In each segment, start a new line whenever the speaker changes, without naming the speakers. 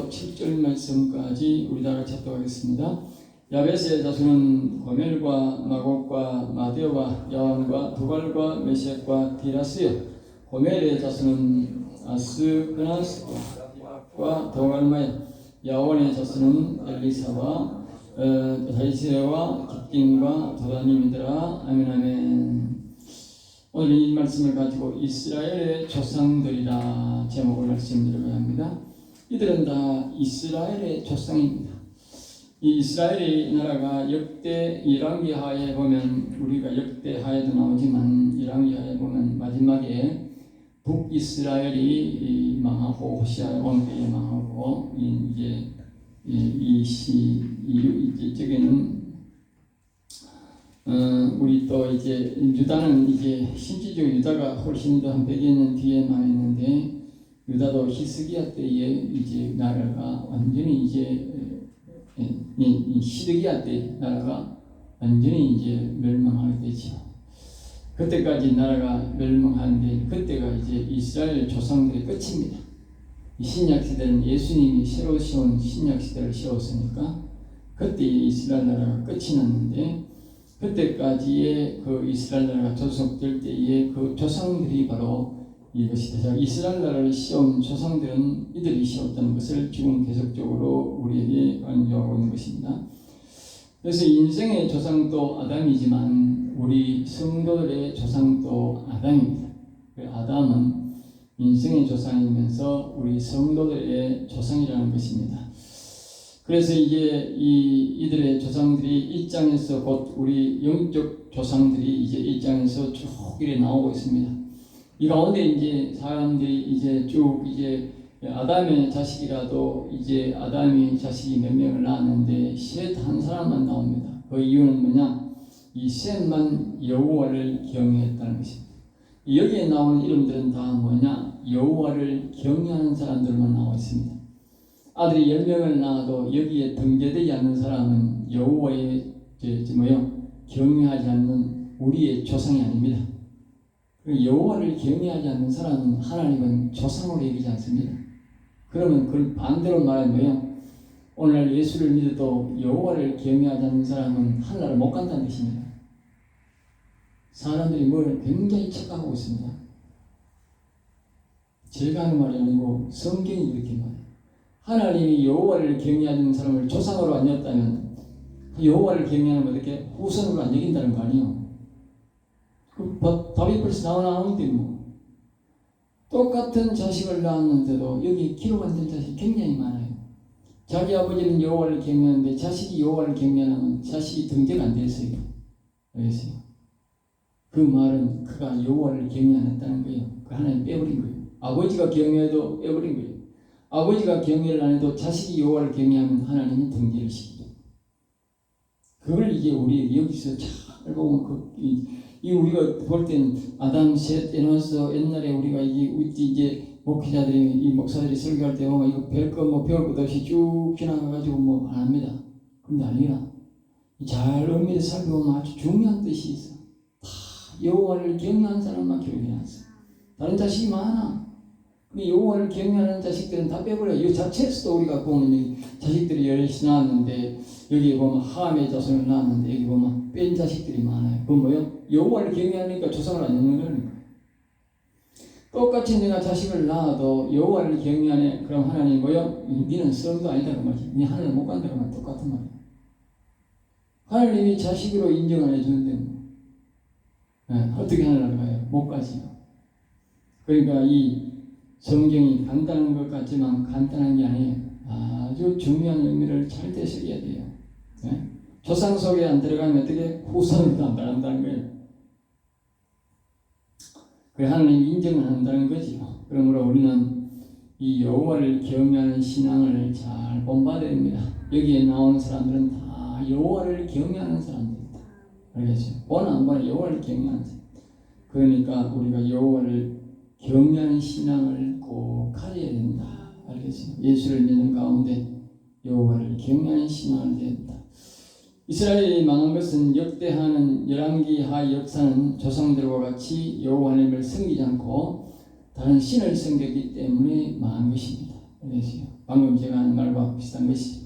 6장 7절 말씀까지 우리 다 같이 합독하겠습니다. 야베스의 자손은 고멜과 마곡과 마데오와 야완과 두갈과 메섹과 디라스요. 고멜의 자손은 아스그나스와 도갈마야. 야완의 자손은 엘리사와 다이스와 기띵과 도다님이더라. 아멘 아멘. 오늘 이 말씀을 가지고 이스라엘의 조상들이라 제목을 말씀드리려고 합니다. 이들은 다 이스라엘의 조상입니다. 이 이스라엘의 나라가 역대 열왕기하에 보면, 우리가 역대하에도 나오지만 열왕기하에 보면 마지막에 북이스라엘이 망하고 호시아 왕국이 망하고 이제 저기는 우리 또 이제 유다는 이제 실질적으로 유다가 훨씬 더 한 100여 년 뒤에 망했는데, 유다도 히스기야 때에 이제 나라가 완전히 이제 시드기야 때 나라가 완전히 이제 멸망하게 되죠. 그때까지 나라가 멸망하는데, 그때가 이제 이스라엘 조상들의 끝입니다. 신약 시대는 예수님이 새로 세운 신약 시대를 세웠으니까 그때 이스라엘 나라가 끝이 났는데, 그때까지의 그 이스라엘 나라가 조속될 때의 그 조상들이 바로 이것이다. 이스라엘 나라를 세운 조상들은 이들이 세웠다는 것을 지금 계속적으로 우리에게 강조하고 있는 것입니다. 그래서 인생의 조상도 아담이지만 우리 성도들의 조상도 아담입니다. 아담은 인생의 조상이면서 우리 성도들의 조상이라는 것입니다. 그래서 이제 이들의 조상들이 이 장에서 곧 우리 영적 조상들이 이제 이 장에서 쭉 이렇게 나오고 있습니다. 이 가운데 이제 사람들이 이제 쭉 이제 아담의 자식이라도 이제 아담이 자식이 몇 명을 낳았는데 셋 한 사람만 나옵니다. 그 이유는 뭐냐? 이 셋만 여호와를 경외했다는 것입니다. 여기에 나오는 이름들은 다 뭐냐? 여호와를 경외하는 사람들만 나와 있습니다. 아들이 10명을 낳아도 여기에 등재되지 않는 사람은 여호와의 경외하지 않는 우리의 조상이 아닙니다. 여호와를 경외하지 않는 사람은 하나님은 조상으로 여기지 않습니다. 그러면 그걸 반대로 말하면 오늘날 예수를 믿어도 여호와를 경외하지 않는 사람은 하늘나라를 못 간다는 뜻입니다. 사람들이 뭘 굉장히 착각하고 있습니다. 제가 하는 말이 아니고 성경이 그렇게 말해요. 하나님이 여호와를 경외하는 사람을 조상으로 안 여겼다면 여호와를 경외하는 어떻게 후손으로 안 여긴다는 거 아니에요. 답이 벌써 나오는데 뭐 똑같은 자식을 낳았는데도 여기 기록 안 된 자식이 굉장히 많아요. 자기 아버지는 여호와를 경외하는데 자식이 여호와를 경외하면 자식이 등재가 안 됐어요. 알겠어요? 그 말은 그가 여호와를 경외 안 했다는 거예요. 그 하나님 빼버린 거예요. 아버지가 경외해도 빼버린 거예요. 아버지가 경외를 안 해도 자식이 여호와를 경외하면 하나님이 등재를 시키죠. 그걸 이제 우리 여기서 잘 보면 우리가 볼 땐 아담 셋 해놓아서 옛날에 우리가 이제 목회자들이 이 목사들이 설교할 때 보면 이거 배울 것 없이 쭉 지나가가지고 뭐 안 합니다. 근데 아니라 잘 엄밀히 살펴보면 아주 중요한 뜻이 있어. 다 여호와를 경외하는 사람만 경외하세요. 다른 자식이 많아. 여호와를 경외하는 자식들은 다 빼버려요. 이 자체에서도 우리가 보면 자식들이 열심히 낳았는데 여기 보면 함의 자손을 낳았는데 여기 보면 뺀 자식들이 많아요. 그건 뭐요? 여호와를 경외하니까 조상을 안 낳는 거니까. 똑같이 내가 자식을 낳아도 여호와를 경외하네. 그럼 하나님 뭐요? 니는 성도 아니다고 말이지. 니 하늘을 못 간다고 말 똑같은 말이에요. 하나님이 자식으로 인정 안 해주는데 뭐. 어떻게 하늘을 가요? 못 가지요. 그러니까 이 성경이 간단한 것 같지만 간단한 게 아니에요. 아주 중요한 의미를 잘 되새겨야 돼요. 네? 조상 속에 안 들어가면 어떻게 후손으로 안 들어간다는 거예요. 그래 하나님 인정을 한다는 거죠. 그러므로 우리는 이 여호와를 경외하는 신앙을 잘 본받아야 됩니다. 여기에 나오는 사람들은 다 여호와를 경외하는 사람들이다. 알겠죠? 보나 안 보나 여호와를 경외하는 사람. 그러니까 우리가 여호와를 경외하는 신앙을 꼭 가져야 된다. 알겠어요? 예수를 믿는 가운데 여호와를 경외하는 신앙을 된다. 이스라엘이 망한 것은 역대하는 열왕기하 역사는 조상들과 같이 여호와 하나님을 섬기지 않고 다른 신을 섬겼기 때문에 망한 것입니다. 알겠어요? 방금 제가 한 말과 비슷한 것이,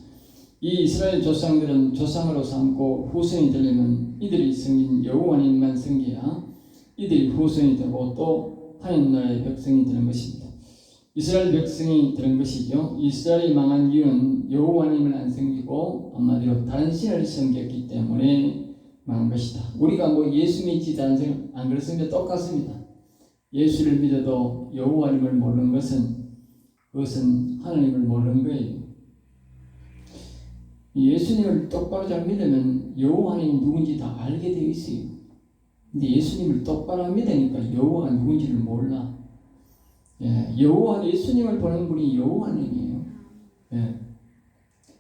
이 이스라엘 조상들은 조상으로 삼고 후손이 되려면 이들이 섬긴 여호와님만 섬겨야 이들이 후손이 되고 또 하나님 나라의 백성이 되는 것입니다. 이스라엘 백성이 되는 것이죠. 이스라엘이 망한 이유는 여호와님을 안 섬기고 한마디로 다른 신을 섬겼기 때문에 망한 것이다. 우리가 뭐 예수 믿지 다른 안 그렇습니다. 똑같습니다. 예수를 믿어도 여호와님을 모르는 그것은 하나님을 모르는 거예요. 예수님을 똑바로 잘 믿으면 여호와님이 누군지 다 알게 되어 있어요. 근데 예수님을 똑바로 안 믿으니까 여호와가 누군지를 몰라. 예수님을 보는 분이 여호와님이에요.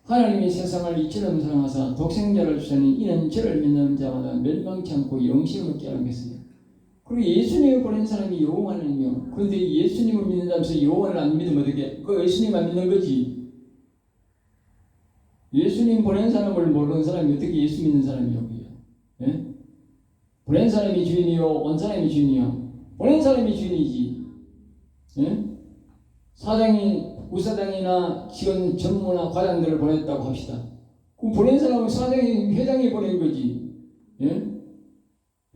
하나님이 세상을 이처럼 사랑하사 독생자를 주시니 이는 저를 믿는 자마다 멸망치 않고 영생을 얻게 하는 것이에요. 그리고 예수님을 보낸 사람이 여호와님이요. 그런데 예수님을 믿는다면서 여호와를 안 믿으면 어떻게? 그 예수님 안 믿는 거지. 예수님 보낸 사람을 모르는 사람이 어떻게 예수 믿는 사람이요? 보낸 사람이 주인이요, 온 사람이 주인이요. 보낸 사람이 주인이지. 부사장이나 직원 전무나 과장들을 보냈다고 합시다. 그럼 보낸 사람은 회장이 보낸 거지.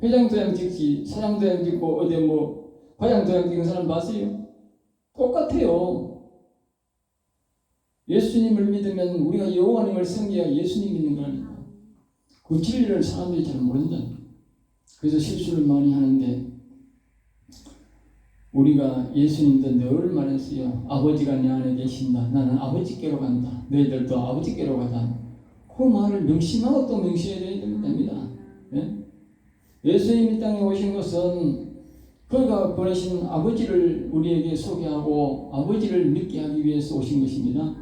회장 도장 찍지, 사장 도장 찍고 어디 과장 도장 찍은 사람 봤어요? 똑같아요. 예수님을 믿으면 우리가 여호와님을 섬겨야 예수님 믿는 거라니까. 그 진리를 사람들이 잘 모른다. 그래서 실수를 많이 하는데, 우리가 예수님도 늘 말했어요. 아버지가 내 안에 계신다. 나는 아버지께로 간다. 너희들도 아버지께로 가자. 그 말을 명심하고 또 명심해야 됩니다. 예수님이 땅에 오신 것은 그가 보내신 아버지를 우리에게 소개하고 아버지를 믿게 하기 위해서 오신 것입니다.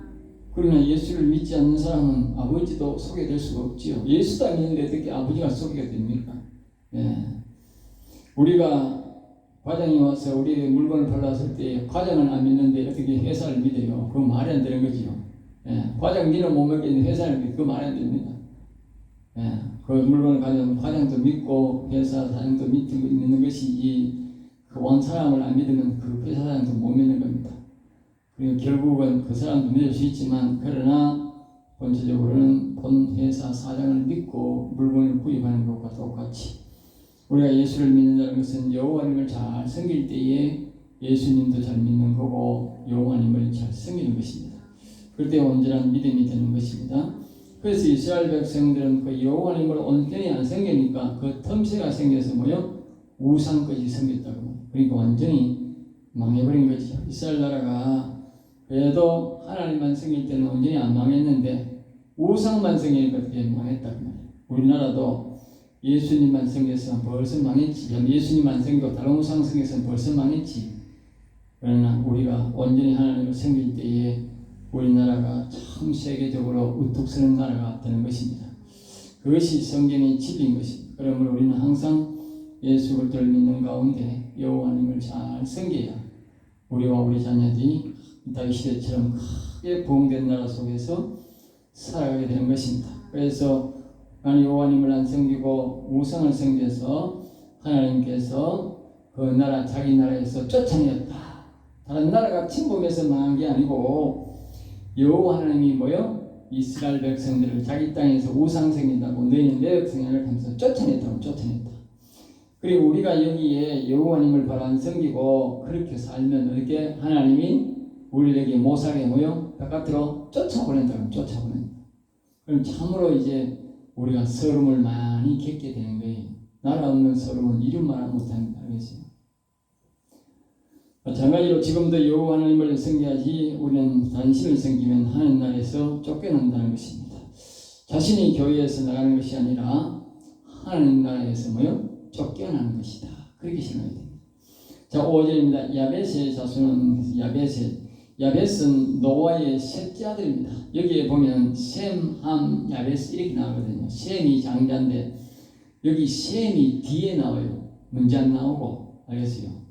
그러나 예수를 믿지 않는 사람은 아버지도 소개될 수가 없지요. 예수도 안 믿는데 어떻게 아버지가 소개가 됩니까? 우리가 과장이 와서 우리에게 물건을 팔았을 때 과장은 안 믿는데 어떻게 회사를 믿어요? 그건 말이 안 되는 거지요. 과장 니는 못 믿겠는데 회사를 믿고 그 말이 안 됩니다. 그 물건을 가져오면 과장도 믿고 회사 사장도 믿는 것이지, 그 원 사람을 안 믿으면 그 회사 사장도 못 믿는 겁니다. 그리고 결국은 그 사람도 믿을 수 있지만, 그러나 본질적으로는 본 회사 사장을 믿고 물건을 구입하는 것과 똑같이 우리가 예수를 믿는다는 것은 여호와님을 잘 섬길 때에 예수님도 잘 믿는 거고 여호와님을 잘 섬기는 것입니다. 그럴 때 온전한 믿음이 되는 것입니다. 그래서 이스라엘 백성들은 그 여호와님을 온전히 안 섬기니까 그 틈새가 생겨서 우상까지 섬겼다고. 그러니까 완전히 망해버린 거죠. 이스라엘 나라가 그래도 하나님만 섬길 때는 온전히 안 망했는데 우상만 섬기니까 그게 망했다고 말이에요. 우리나라도 예수님만 섬겨서 벌써 망했지. 예수님만 섬기고 다른 우상 섬겨서 벌써 망했지. 그러나 우리가 온전히 하나님을 섬길 때에 우리나라가 참 세계적으로 우뚝 서는 나라가 되는 것입니다. 그것이 성경의 집인 것입니다. 그러므로 우리는 항상 예수를 믿는 가운데 여호와님을 잘 섬겨야 우리와 우리 자녀들이 다윗 시대처럼 크게 부흥된 나라 속에서 살아가게 되는 것입니다. 그래서 나는 여호와님을 안 섬기고 우상을 섬겨서 하나님께서 그 나라 자기 나라에서 쫓아내었다. 다른 나라가 침범해서 망한 게 아니고 여호와 하나님이 이스라엘 백성들을 자기 땅에서 우상 섬긴다고 너희는 내 백성이라 하면서 쫓아냈다. 그리고 우리가 여기에 여호와님을 바로 안 섬기고 그렇게 살면 어떻게 하나님이 우리에게 못살게 바깥으로 쫓아보낸다. 그럼 참으로 이제 우리가 서름을 많이 겪게 되는 거예요. 나라 없는 서름은 이름 말 못합니다. 알겠어요? 마찬가지로 지금도 여호와 하나님을 섬겨야지 우리는 단신을 섬기면 하나님 나라에서 쫓겨난다는 것입니다. 자신이 교회에서 나가는 것이 아니라 하나님 나라에서 쫓겨나는 것이다. 그렇게 생각이 됩니다. 자, 5절입니다. 야벳의 자손은 야벳은 노아의 셋째 아들입니다. 여기에 보면 셈, 함, 야벳 이렇게 나오거든요. 셈이 장자인데 여기 셈이 뒤에 나와요. 먼저 안 나오고. 알겠어요?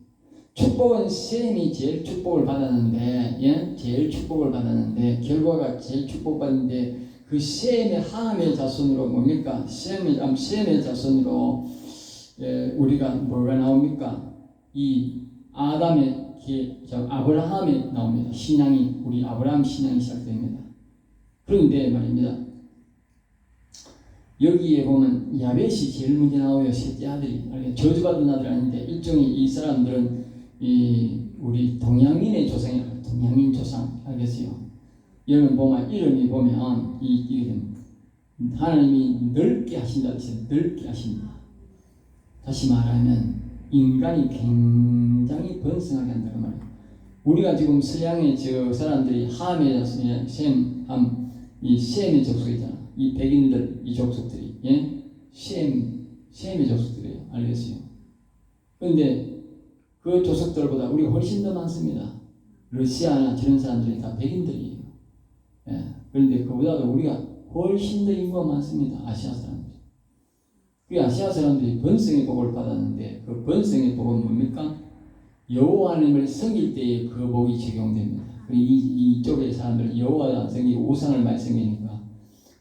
축복은 셈이 제일 축복을 받았는데, 제일 축복을 받았는데 결과가 제일 축복받는데 그 셈의 함의 자손으로 뭡니까? 셈의 자손으로 우리가 뭐가 나옵니까? 이 아담의 아브라함에 나옵니다. 신앙이 우리 아브라함 신앙이 시작됩니다. 그런데 말입니다. 여기에 보면 야벳이 제일 먼저 나와요. 셋째 아들이. 저주받은 아들 아닌데 일종의 이 사람들은 우리 동양인의 조상이라고. 동양인 조상 알겠어요? 여러분 보면 이름이 보면 이 이름 하나님이 넓게 하신다 뜻이 넓게 하신다. 다시 말하면 인간이 굉장히 번성하게 한다는 말이에요. 우리가 지금 서양의 저 사람들이 함의 셈, 함, 이 셈의 족속이잖아. 이 백인들, 이 족속들이, 예? 셈의 족속들이에요. 알겠어요? 근데 그 족속들보다 우리가 훨씬 더 많습니다. 러시아나 저런 사람들이 다 백인들이에요. 예. 그런데 그보다도 우리가 훨씬 더 인구가 많습니다. 아시아 사람들. 그 아시아 사람들이 번성의 복을 받았는데 그 번성의 복은 뭡니까? 여호와 하나님을 섬길 때에 그 복이 적용됩니다. 이쪽의 사람들은 여호와를 안 섬기고 우상을 많이 섬기니까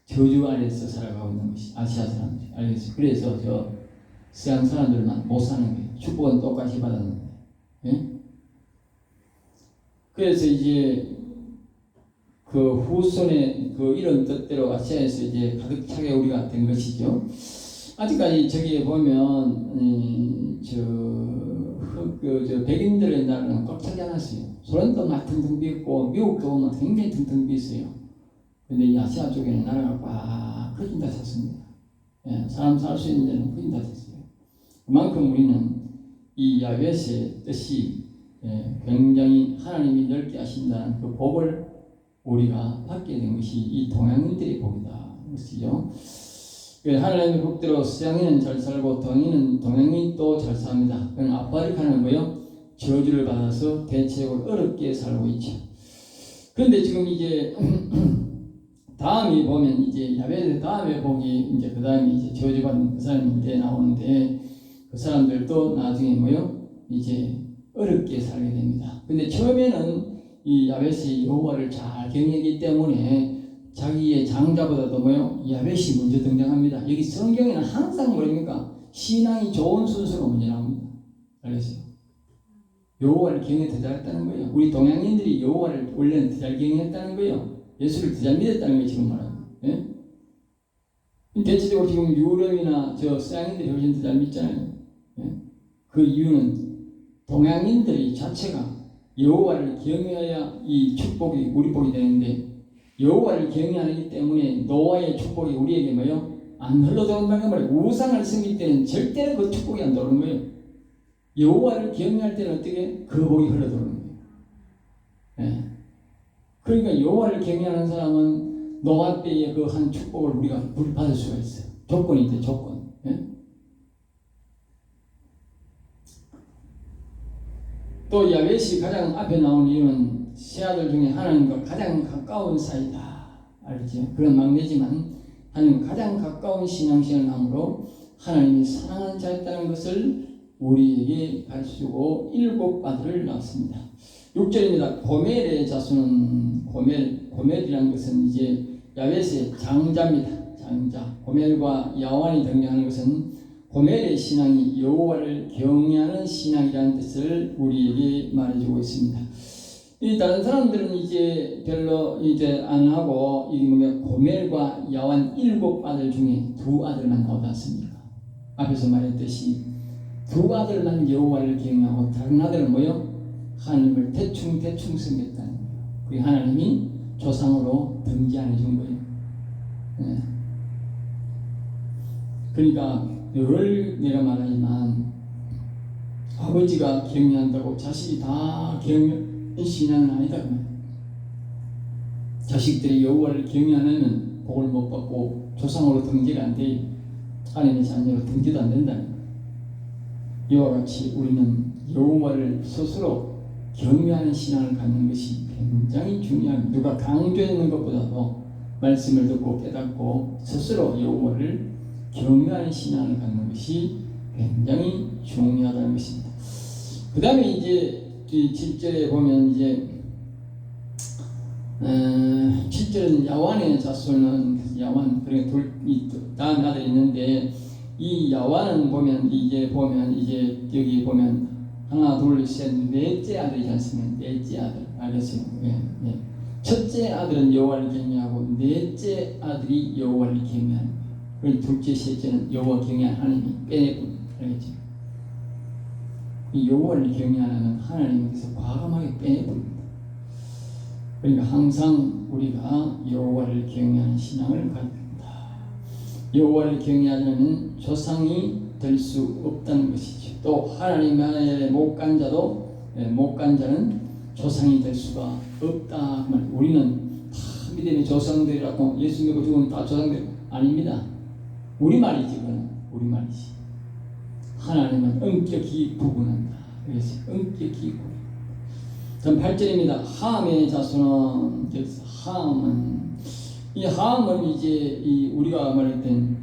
저주 아래에서 살아가고 있는 것이 아시아 사람들. 알겠어요? 그래서 저 서양 사람들만 못 사는 거예요. 축복은 똑같이 받았는데. 예? 그래서 이제 그 후손의 그 이런 뜻대로 아시아에서 이제 가득 차게 우리가 된 것이죠. 아직까지 저기에 보면 저 백인들의 나라는 꽉 차지 않았어요. 소련도 막 텅텅 비었고 미국도 보면 굉장히 텅텅 비었어요. 근데 이 아시아 쪽에는 나라가 꽉 커진 다 찼습니다. 예, 사람 살 수 있는 데는 커진 다 찼어요. 그만큼 우리는 이 야벳의 뜻이 굉장히 하나님이 넓게 하신다는 그 복을 우리가 받게 된 것이 이 동양인들의 복이다. 그렇죠? 하나님의 복대로 서양인은 잘 살고 동양인이 또 잘 삽니다. 그럼 아프리카는 뭐요? 저주를 받아서 대체적으로 어렵게 살고 있죠. 그런데 지금 이제 다음이 보면 이제 야벳의 다음에 복이 이제 그 다음에 이제 저주받은 그 사람이 이제 나오는데 그 사람들도 나중에 뭐요? 이제 어렵게 살게 됩니다. 근데 처음에는 이 야벳이 여호와를 잘 경외하기 때문에 자기의 장자보다도 뭐요? 야벳이 먼저 등장합니다. 여기 성경에는 항상 뭐입니까? 신앙이 좋은 순서로 먼저 나옵니다. 알겠어요? 여호와를 경외 더 잘했다는 거예요. 우리 동양인들이 여호와를 원래는 더 잘 경외했다는 거예요. 예수를 더 잘 믿었다는 거예요. 지금 말하는. 예? 대체적으로 지금 유럽이나 저 서양인들이 훨씬 더 잘 믿잖아요. 예? 그 이유는 동양인들이 자체가 여호와를 경외해야 이 축복이 우리 복이 되는데 여호와를 경외하기 때문에 노아의 축복이 우리에게 뭐요? 안 흘러들어온다는 말이에요. 우상을 섬길 때는 절대로 그 축복이 안 들어오는 거예요. 여호와를 경외할 때는 어떻게? 그 복이 흘러들어오는 거예요. 예. 그러니까 여호와를 경외하는 사람은 노아 때의 그 한 축복을 우리가 받을 수가 있어요. 조건이 있대, 조건. 예? 또 야벳이 가장 앞에 나온 이유는 세 아들 중에 하나님과 가장 가까운 사이다. 알겠죠? 그런 막내지만 하나님 가장 가까운 신앙생활을 함으로 하나님이 사랑하는 자였다는 것을 우리에게 가르치고 7 아들을 낳았습니다. 6절입니다. 고멜의 자손은 고멜이라는 것은 이제 야벳의 장자입니다. 장자. 고멜과 야완이 등장하는 것은 고멜의 신앙이 여호와를 경외하는 신앙이라는 뜻을 우리에게 말해주고 있습니다. 이 다른 사람들은 이제 별로 이제 안 하고 이 고멜과 야완 7 아들 중에 2 아들만 나오지 않습니까? 앞에서 말했듯이 2 아들만 여호와를 경외하고 다른 아들은 뭐요? 하나님을 대충 섬겼다는 거예요. 그 하나님이 조상으로 등지 안 해준 거예요. 네. 그러니까 늘 내가 말하지만 아버지가 경외한다고 자식이 다 경외 신앙은 아니다. 자식들이 여호와를 경외 안 하면 복을 못 받고 조상으로 등재가 안 돼. 하나님의 자녀로 등재도 안 된다. 이와 같이 우리는 여호와를 스스로 경외하는 신앙을 갖는 것이 굉장히 중요합니다. 누가 강조하는 것보다도 말씀을 듣고 깨닫고 스스로 여호와를 경외하는 신앙을 갖는 것이 굉장히 중요하다는 것입니다. 그 다음에 이제 7절에 보면 이제 7절은 야완의 자손은 야완, 그러니까 다음 아들이 있는데 이 야완은 보면 이제 여기 보면 하나, 둘, 셋, 넷째 아들이지 않습니까? 넷째 아들. 알겠어요? 예, 예. 첫째 아들은 여호와를 경외하고 넷째 아들이 여호와를 경외하는 거예요. 그리고 둘째, 셋째는 여호와 경외하는 하나님이 빼내버립니다. 알겠죠? 이 여호와를 경외하는 하나님께서 과감하게 빼내버립니다. 그러니까 항상 우리가 여호와를 경외하는 신앙을 가져야 된다. 여호와를 경외하려면 조상이 될 수 없다는 것이죠. 또 하나님의 못 간 자는 조상이 될 수가 없다. 우리는 다 믿음의 조상들이라고 예수 믿고 죽으면 다 조상들 아닙니다. 우리 말이지, 그건 우리 말이지. 하나님은 엄격히 구분한다. 그래서 엄격히 구분. 전 8절입니다. 함의 자손은 여기서 이 함은 이제 우리가 말했던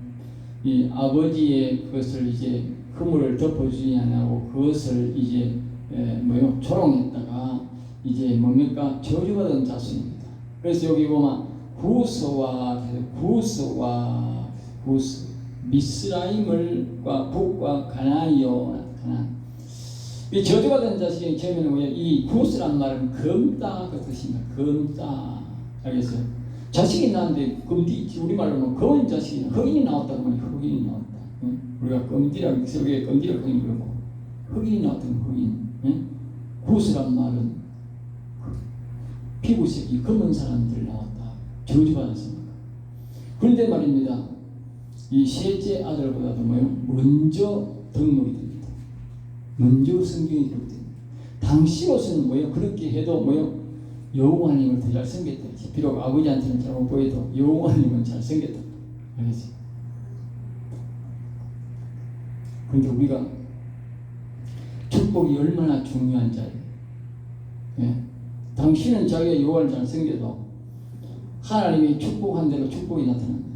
이 아버지의 그것을 이제 그물을 덮어주지 않고 그것을 이제 조롱했다가 이제 뭡니까? 저주받은 자손입니다. 그래서 여기 보면 구스와 미스라임과 북과 가나안이요. 이 저주받은 자식이 처음에는 뭐예요? 이 구스란 말은 검다 그 뜻입니다. 검다. 알겠어요? 자식이 나는데 검디, 우리말로는 검은 자식이 흑인이 나왔다고 하면 흑인이 나왔다. 응? 우리가 검디라고 속에 검디라고 하는 그렇고 흑인이 나왔다는 흑인. 응? 구스란 말은 피부색이 검은 사람들 나왔다. 저주받았습니다. 그런데 말입니다. 이 셋째 아들보다도 먼저 등록이 됩니다. 먼저 성경이 기록됩니다. 당시로서는 그렇게 해도 여호와님을 더 잘생겼다. 비록 아버지한테는 잘못 보여도 여호와님은 잘생겼다. 알겠지? 그런데 우리가 축복이 얼마나 중요한지 알아요. 예? 당신은 자기가 여호와를 잘생겨도 하나님이 축복한 대로 축복이 나타납니다.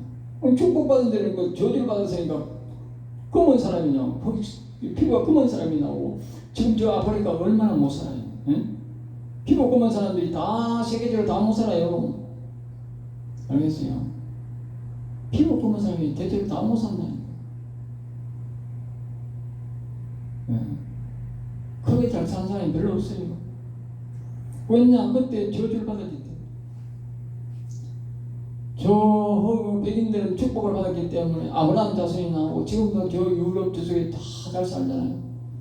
축복받은 대로 저주를 받았으니까 검은 사람이냐, 피부가 검은 사람이 나오고 지금 저 아프리카 얼마나 못 살아요. 예? 피부 검은 사람들이 다 세계적으로 다 못 살아요. 알겠어요? 피부 검은 사람이 대체로 다 못 산다니까. 네. 크게 잘 사는 사람이 별로 없어요. 왜냐? 그때 저주를 받았기 때문에. 저 백인들은 축복을 받았기 때문에 아브라함 자손이 나오고 지금도 저 유럽 저쪽에 다 잘 살잖아요.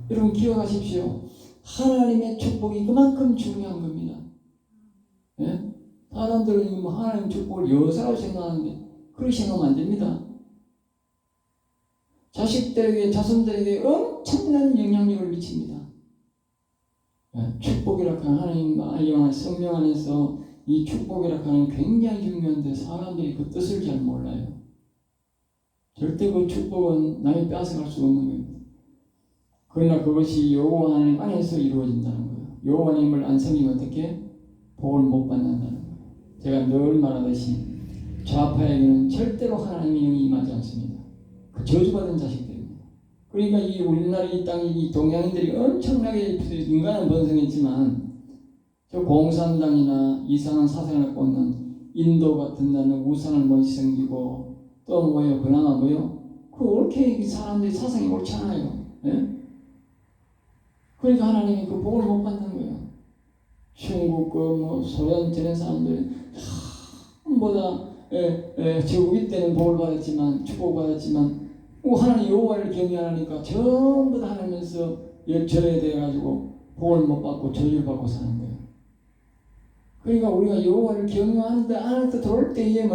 여러분 기억하십시오. 하나님의 축복이 그만큼 중요한 겁니다. 예? 사람들은 하나님 축복을 여사라고 생각하는데 그렇게 생각하면 안 됩니다. 자식들에게, 자손들에게 엄청난 영향력을 미칩니다. 예? 축복이라 하는 하나님과 성령 안에서 이 축복이라 하는 굉장히 중요한데 사람들이 그 뜻을 잘 몰라요. 절대 그 축복은 남이 빼앗아갈 수 없는 겁니다. 그러나 그것이 여호와 하나님 안에서 이루어진다는 거예요. 여호와 하나님을 안 섬기면 어떻게? 복을 못 받는다는 거예요. 제가 늘 말하듯이 좌파에게는 절대로 하나님의 영이 임하지 않습니다. 그 저주받은 자식들입니다. 그러니까 이 우리나라 이 땅이 이 동양인들이 엄청나게 인간은 번성했지만 저 공산당이나 이상한 사상을 갖고 있는 인도 같은 나라는 우상을 못 섬기고 또 그나마 그 옳게 사람들이 사상이 옳잖아요. 예? 그러니까 하나님이 그 복을 못 받는 거예요. 중국 소련 저런 사람들이 전부 다 제국이 때는 복을 받았지만 축복받았지만 하나님 여호와를 경외하니까 전부 다 하면서 절에 가지고 복을 못 받고 저주를 받고 사는 거예요. 그러니까 우리가 여호와를 경외하는데 안에서 들어올 때에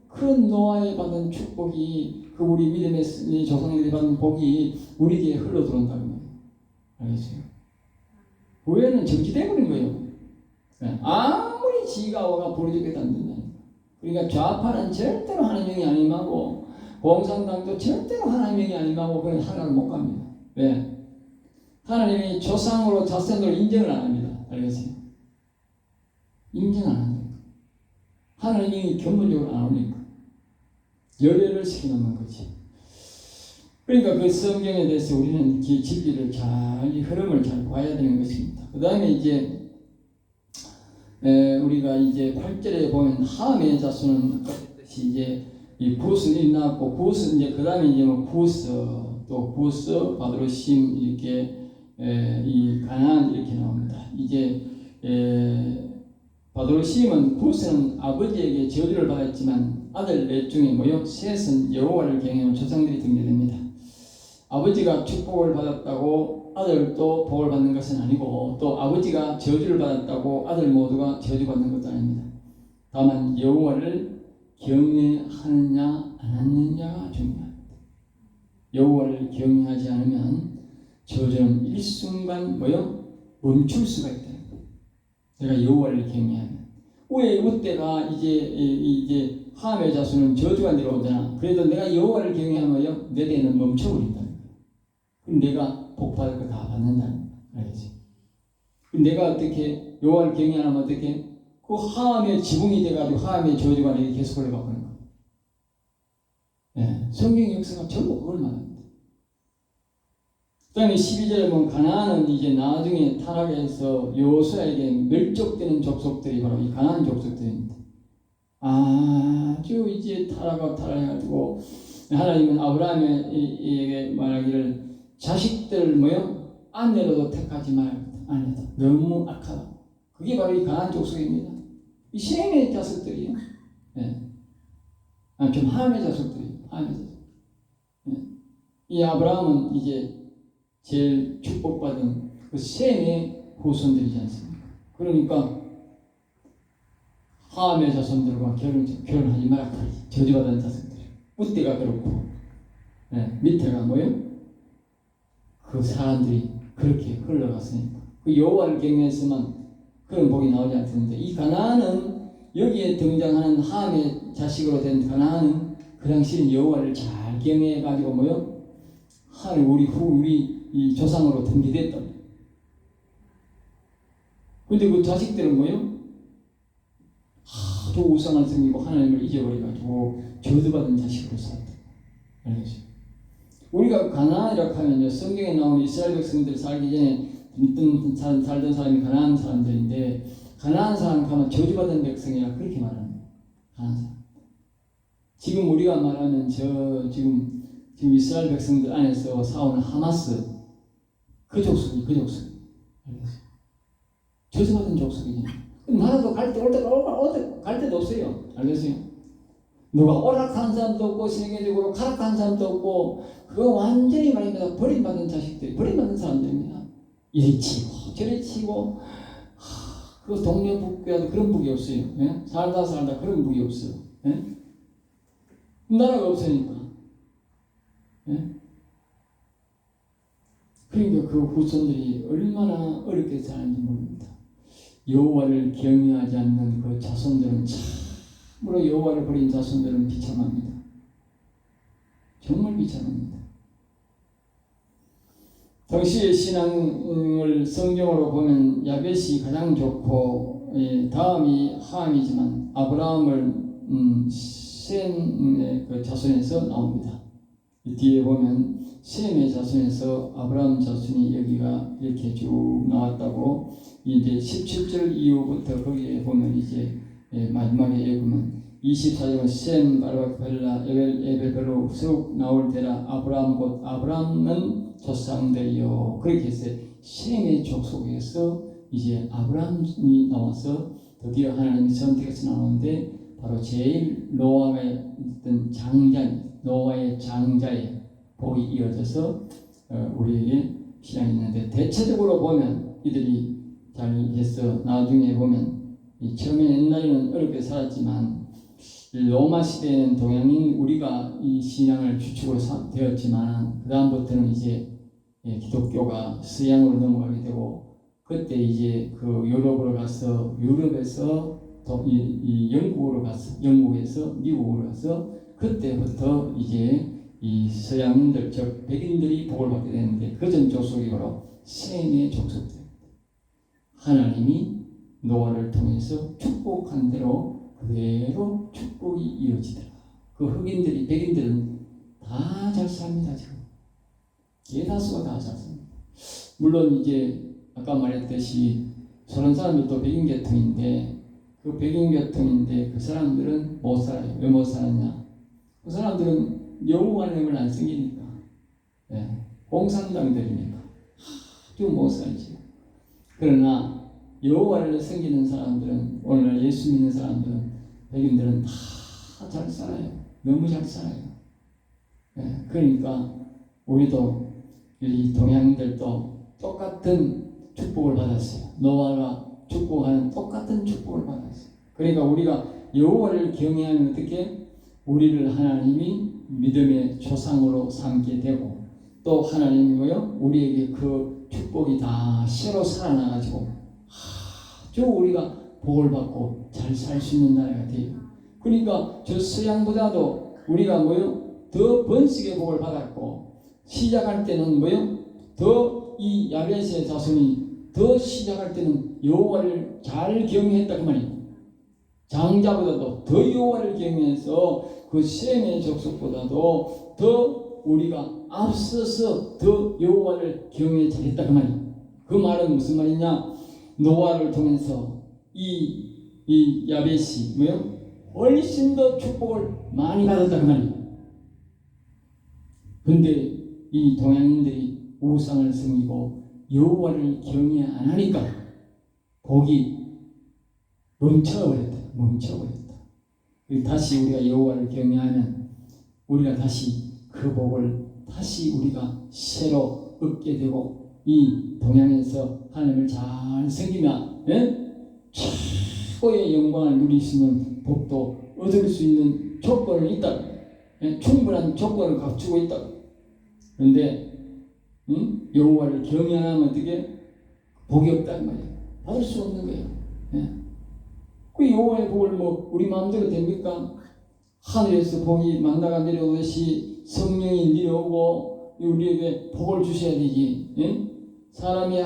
그 노아에 받은 축복이 그 우리 믿음의 조상들이 받은 복이 우리에게 흘러 들어온다는 거예요. 알겠어요? 교회는 정지되어버린 거예요. 아무리 지가 와가 부르짖게도 안 된다. 그러니까 좌파는 절대로 하나님이 아님하고 공산당도 절대로 하나님이 아님하고 그런 하나를 못 갑니다. 왜? 하나님이 조상으로 자손으로 인정을 안 합니다. 알겠어요? 인정 안 합니다. 하나님이 근본적으로 안 오니까 열애를 시켜놓는 거지. 그러니까 그 성경에 대해서 우리는 진리를 이 흐름을 잘 봐야 되는 것입니다. 그 다음에 이제 우리가 이제 8절에 보면 함의 자손은 이제 이 구스는 나왔고 구스 이제 그 다음에 이제 구스 또 구스 바드로심 이렇게 이 가나안 이렇게 나옵니다. 이제 바돌 시임은 구스는 아버지에게 저주를 받았지만 아들 넷 중에 모여 셋은 여호와를 경외한 조상들이 등재됩니다. 아버지가 축복을 받았다고 아들도 복을 받는 것은 아니고 또 아버지가 저주를 받았다고 아들 모두가 저주받는 것도 아닙니다. 다만 여호와를 경외하느냐 안 하느냐가 중요합니다. 여호와를 경외하지 않으면 저주는 일순간 멈출 수가 있다. 내가 여호와를 경외하면 왜 이때가 이제 함의 자손은 저주가 내려오잖아. 그래도 내가 여호와를 경외하면 내 대는 멈춰버린다. 그럼 내가 복받을 거 다 받는다는 거야. 알겠지? 그럼 내가 어떻게 여호와를 경외하면 어떻게 그 함의 지붕이 돼가지고 함의 저주가 내게 계속 올라가고 그런 거야. 예, 성경 역사가 전부 그걸 말합니다. 그 다음에 12절에 보면 가나안은 이제 나중에 타락해서 여호수아에게 멸족되는 족속들이 바로 이 가나안 족속들입니다. 아주 이제 타락해가지고 하나님은 아브라함에게 말하기를 자식들 아내로도 택하지 말아야겠다. 아내도 너무 악하다. 그게 바로 이 가나안 족속입니다. 이 셈의 자식들이에요. 네. 좀 함의 자식들이에요. 함의 자식. 네. 이 아브라함은 이제 제일 축복받은 그 셈의 후손들이지 않습니까? 그러니까 함의 자손들과 결혼하지 마라. 저주받은 자손들. 우때가 그렇고 밑에가 그 사람들이 그렇게 흘러갔으니까 그 여호와를 경외했으면 그런 복이 나오지 않겠는데 이 가나안은 여기에 등장하는 함의 자식으로 된 가나안은 그 당시에는 여호와를 잘 경외해가지고 하늘 우리 이 조상으로 등기됐다. 근데 그 자식들은 아주 우상을 섬기고 하나님을 잊어버려가지고 저주받은 자식으로 살았다. 알겠죠? 우리가 가나안이라고 하면 성경에 나오는 이스라엘 백성들 살기 전에 살던 사람이 가나안 사람들인데 가나안 사람 가면 저주받은 백성이라 그렇게 말합니다. 가나안 사람. 지금 우리가 말하는 지금 이스라엘 백성들 안에서 싸우는 하마스 그 족속이 알겠어요? 저주받은 족속이냐? 나라도 갈 데도 없어요. 알겠어요? 누가 오락한 사람도 없고 세계적으로 가락한 사람도 없고 그거 완전히 말입니다. 버림받은 자식들이 버림받은 사람들입니다. 이리 치고 저리 치고 그 동료 북괴도 그런 북이 없어요. 예? 살다 그런 북이 없어요. 예? 나라가 없으니까. 예? 그러니까 그 후손들이 얼마나 어렵게 사는지 모릅니다. 여호와를 경외하지 않는 그 자손들은 참으로 여호와를 버린 자손들은 비참합니다. 정말 비참합니다. 당시의 신앙을 성경으로 보면 야벳이 가장 좋고 다음이 함이지만 아브라함을 셈의 그 자손에서 나옵니다. 뒤에 보면 셈의 자손에서 아브라함 자손이 여기가 이렇게 쭉 나왔다고 이제 17절 이후부터 거기에 보면 이제 마지막에 보면 24절은 셈, 바르박, 벨라, 에벨, 별로 쭉 나올 때라 아브라함 곧 아브라함은 조상들이요. 그렇게 해서 셈의 족속에서 이제 아브라함이 나와서 드디어 하나님이 선택해서 나오는데 바로 제일 노아의 어떤 노아의 장자의 복이 이어져서 우리에게 신앙이 있는데 대체적으로 보면 이들이 잘 해서 나중에 보면 처음에 옛날에는 어렵게 살았지만 로마 시대에는 동양인 우리가 이 신앙을 주축으로 되었지만 그 다음부터는 이제 기독교가 서양으로 넘어가게 되고 그때 이제 그 유럽에서 또 영국에서 미국으로 가서 그때부터 이제 이 서양인들 즉 백인들이 복을 받게 되는데 그전 족속이 바로 셈의 족속들. 하나님이 노아를 통해서 축복한 대로 그대로 축복이 이어지더라. 그 흑인들이 백인들은 다 잘 삽니다. 지금 대다수가 다 잘 삽니다. 물론 이제 아까 말했듯이 소련 사람들도 백인 계통인데 그 백인 계통인데 그 사람들은 못 살아요. 왜 못 살았냐? 그 사람들은 여호와 이름을 안 쓰니까 공산당들이니까 아주 못 살지요. 그러나 여호와를 섬기는 사람들은, 오늘날 예수 믿는 사람들은, 백인들은 다 잘 살아요. 너무 잘 살아요. 예, 그러니까 우리도 이 동양인들도 똑같은 축복을 받았어요. 노아가 축복하는 똑같은 축복을 받았어요. 그러니까 우리가 여호와를 경외하면 어떻게? 우리를 하나님이 믿음의 조상으로 삼게 되고, 또 하나님이 뭐요? 우리에게 그 축복이 다 새로 살아나가지고 아주 우리가 복을 받고 잘 살 수 있는 나라가 돼요. 그러니까 저 서양보다도 우리가 뭐요? 더 번식의 복을 받았고, 시작할 때는 뭐요? 더 이 야벳의 자손이 더 시작할 때는 여호와를 잘 경외했다 그 말이에요. 장자보다도 더 여호와를 경외해서 그 셈의 족속보다도 더 우리가 앞서서 더 여호와를 경외 잘했다 그 말이에요. 그 말은 무슨 말이냐? 노아를 통해서 이 야벳이 뭐요? 훨씬 더 축복을 많이 받았다 그 말이에요. 근데 이 동양인들이 우상을 섬기고 여호와를 경외 안 하니까 복이 멈춰버렸다. 다시 우리가 여호와를 경외하면 우리가 다시 그 복을 다시 우리가 새로 얻게 되고, 이 동양에서 하나님을 잘 섬기면 최고의 영광을 누릴 수 있는 복도 얻을 수 있는 조건이 있다. 충분한 조건을 갖추고 있다. 그런데 여호와를 경외하면 어떻게? 복이 없다는 거예요. 받을 수 없는 거예요. 그 여호와의 복을 뭐 우리 마음대로 됩니까? 하늘에서 복이 만나가 내려오듯이 성령이 내려오고 우리에게 복을 주셔야 되지. 사람이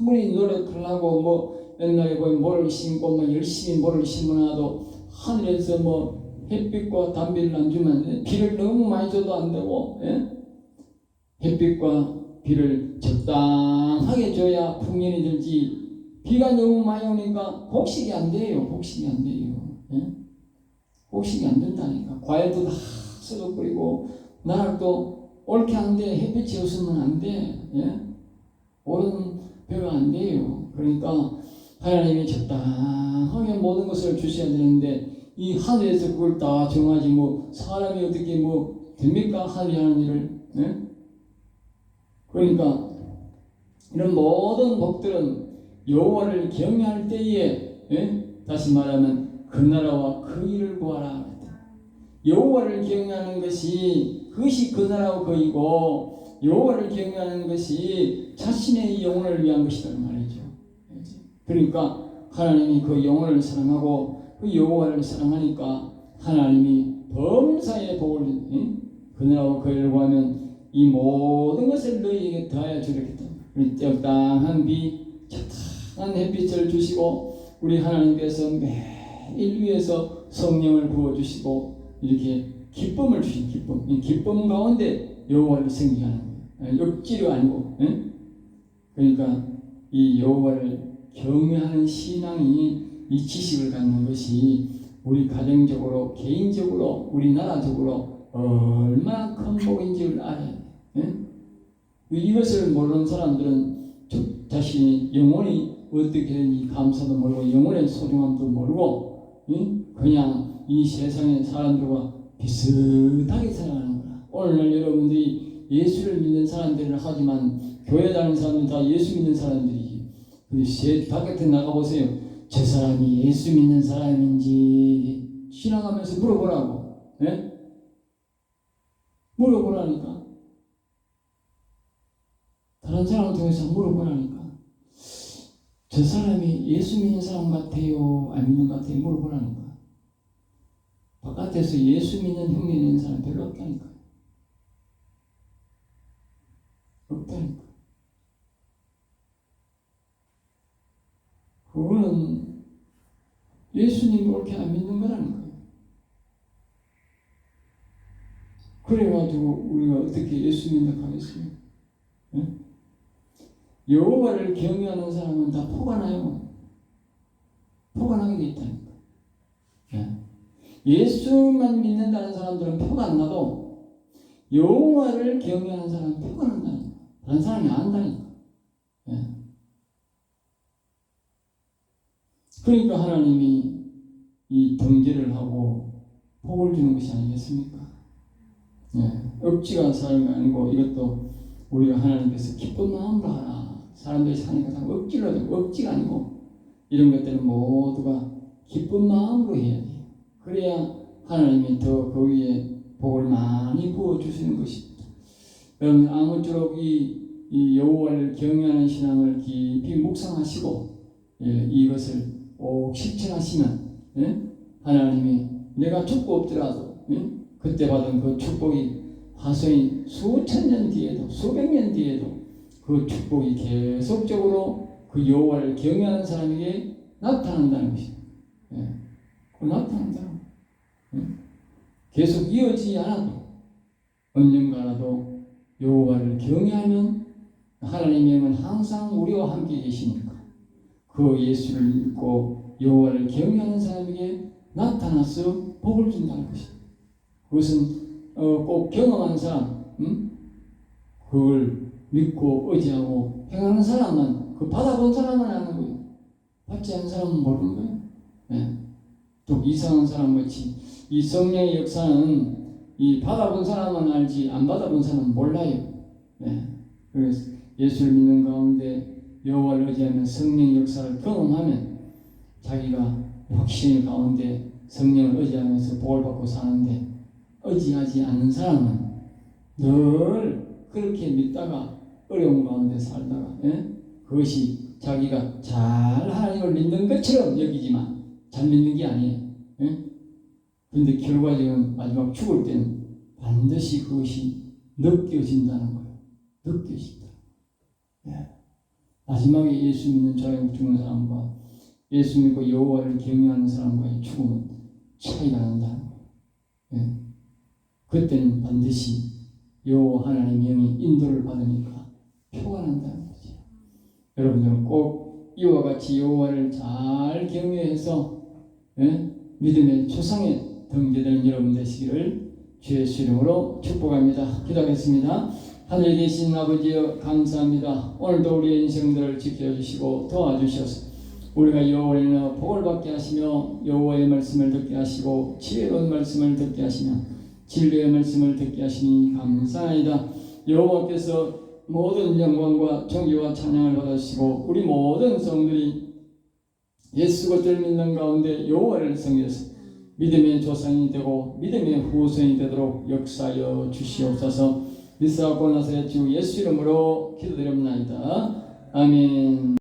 아무리 노력하려고 뭐 옛날에 보면 모를 심고 뭐 열심히 모를 심어놔도 하늘에서 뭐 햇빛과 담비를 안 주면, 비를 너무 많이 줘도 안 되고, 햇빛과 비를 적당하게 줘야 풍년이 들지, 비가 너무 많이 오니까 복식이 안 돼요. 복식이 안 된다니까. 과일도 다 썩어버리고 나락도 옳게 안 돼. 햇빛이 없으면 안 돼. 옳은 배가 안 돼요. 그러니까 하나님이 적당하게 모든 것을 주셔야 되는데, 이 하늘에서 그걸 다 정하지 뭐 사람이 어떻게 뭐 됩니까? 하늘이 하는 일을. 그러니까 이런 모든 복들은 여호와를 경외할 때에, 다시 말하면 그 나라와 그 일을 구하라. 여호와를 경외하는 것이, 그것이 그 나라와 그 일이고, 여호와를 경외하는 것이 자신의 영혼을 위한 것이라는 말이죠. 그러니까 하나님이 그 영혼을 사랑하고 그 여호와를 사랑하니까 하나님이 범사의 복을, 그 나라와 그 일을 구하면 이 모든 것을 너희에게 더하여 주겠다. 적당한 비, 적당한 햇빛을 주시고, 우리 하나님께서 매일 위해서 성령을 부어주시고, 이렇게 기쁨을 주신 기쁨 가운데 여호와를 섬기하는 거예요. 억지로 아니고. 그러니까 이 여호와를 경외하는 신앙이, 이 지식을 갖는 것이 우리 가정적으로, 개인적으로, 우리나라적으로 얼마나 큰 복인지를 알아야 돼요. 이것을 모르는 사람들은 자신이 영혼이 어떻게 되는지 감사도 모르고 영혼의 소중함도 모르고 그냥 이 세상의 사람들과 비슷하게 살아가는 거야. 오늘날 여러분들이 예수를 믿는 사람들을 하지만 교회 다니는 사람들이 다 예수 믿는 사람들이지. 근데 바깥에 나가보세요. 저 사람이 예수 믿는 사람인지 지나가면서 물어보라고. 물어보라니까. 다른 사람을 통해서 물어보라니까. 저 사람이 예수 믿는 사람 같아요? 안 믿는 것 같아요? 물어보라니까. 바깥에서 예수 믿는 흉내 내는 사람 별로 없다니까. 그거는 예수님을 옳게 안 믿는 거라니까. 그래가지고 우리가 어떻게 예수 믿는다고 하겠어요? 여호와를 경외하는 사람은 다 포가 나요. 포가 나게 돼 있다니까. 예수만 믿는다는 사람들은 표가 안 나도 여호와를 경외하는 사람은 표가 난다니까. 다른 사람이 안다니까. 예. 그러니까 하나님이 이 등재를 하고 복을 주는 것이 아니겠습니까? 예. 억지가 사는 게 아니고 이것도 우리가 하나님께서 기쁜 마음으로 하라. 사람들이 사니까 다 억지로 하죠. 억지가 아니고 이런 것들은 모두가 기쁜 마음으로 해야 돼요. 그래야 하나님이 더 그 위에 복을 많이 부어주시는 것입니다. 여러분 아무쪼록 이 여호와를 경외하는 신앙을 깊이 묵상하시고 이것을 꼭 실천하시면 하나님이 내가 죽고 없더라도 그때 받은 그 축복이 화성이 수천 년 뒤에도 수백 년 뒤에도 그 축복이 계속적으로 그 여호와를 경외하는 사람에게 나타난다는 것입니다. 나타난다는 거예요. 계속 이어지지 않아도 언젠가라도 여호와를 경외하면 하나님의 영은 항상 우리와 함께 계시니까 그 예수를 믿고 여호와를 경외하는 사람에게 나타나서 복을 준다는 것입니다. 그것은 꼭 경험한 사람, 그걸 믿고 의지하고 행하는 사람은 그 받아본 사람은 아는 거예요. 받지 않은 사람은 모르는 거예요. 또 이상한 사람 같이 이 성령의 역사는 이 받아본 사람은 알지 안 받아본 사람은 몰라요. 그래서 예수를 믿는 가운데 여호와를 의지하면 성령의 역사를 경험하면 자기가 확신 가운데 성령을 의지하면서 복을 받고 사는데 의지하지 않는 사람은 늘 그렇게 믿다가 어려운 가운데 살다가 그것이 자기가 잘 하나님을 믿는 것처럼 여기지만 잘 믿는 게 아니에요. 그런데 결과적으로 마지막 죽을 때는 반드시 그것이 느껴진다는 거예요. 느껴진다. 마지막에 예수 믿는 자가 죽는 사람과 예수 믿고 여호와를 경외하는 사람과의 죽음은 차이가 난다는 거예요. 그때는 반드시 여호와 하나님의 영이 인도를 받으니까 표가 난다는 거죠. 여러분들은 꼭 이와 같이 여호와를 잘 경외해서 믿음의 초상에 등재되는 여러분 되시기를 주의 이름으로 축복합니다. 기도하겠습니다. 하늘에 계신 아버지여 감사합니다. 오늘도 우리의 인생들을 지켜주시고 도와주셔서 우리가 여호와의 복을 받게 하시며 여호와의 말씀을 듣게 하시고 지혜로운 말씀을 듣게 하시며 진리의 말씀을 듣게 하시니 감사합니다. 여호와께서 모든 영광과 존귀와 찬양을 받으시고 우리 모든 성들이 예수 그리스도를 믿는 가운데 여호와를 섬겨서 믿음의 조상이 되고 믿음의 후손이 되도록 역사하여 주시옵소서. 믿사옵고 나사렛 주 예수 이름으로 기도드립니다. 아멘.